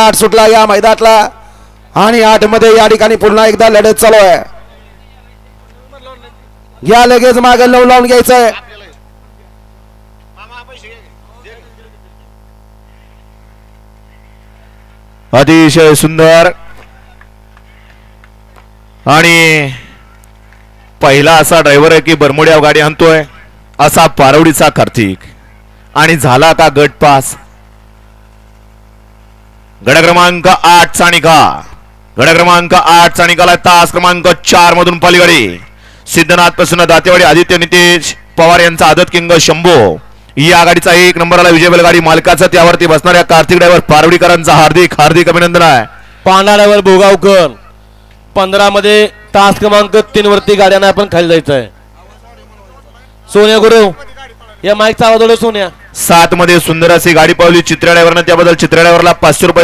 आठ सुटला या मैदानातला आणि 8 मध्ये या ठिकाणी पुन्हा एकदा लढत चालू आहे. या लगेच मागे लव लावून घ्यायचंय. अतिशय सुंदर आणि पहिला असा ड्रायव्हर आहे की बरमुड्या गाडी आणतोय असा पारवडीचा कार्तिक. आणि झाला का गट पास. गड क्रमांक 8 चा निकाल. गड क्रमांक 8 चा निकाल तास क्रमांक 4 मधून पलीकडे सिद्धनाथ प्रसन्न दातेवाडी आदित्य नितेश पवार यांचा आदत किंग शंभो या गाडीचा 1 नंबरला विजय बैलगाडी मालकाचा त्यावरती बसणाऱ्या कार्तिक ड्रायव्हर पारवडीकरांचा हार्दिक हार्दिक अभिनंदन आहे. पांढरा ड्रायव्हर भोगावकर 15 मध्ये तास क्रमांक 3 वरती गाड्यांना आपण खाली जायचं आहे. सोन्या गुरु या माईकचा आवाज ओळख. सोन्या 7 मध्ये सुंदर अशी गाडी पावली चित्रा ड्रायव्हरनं त्याबद्दल चित्रा ड्रायव्हरला 500 रुपये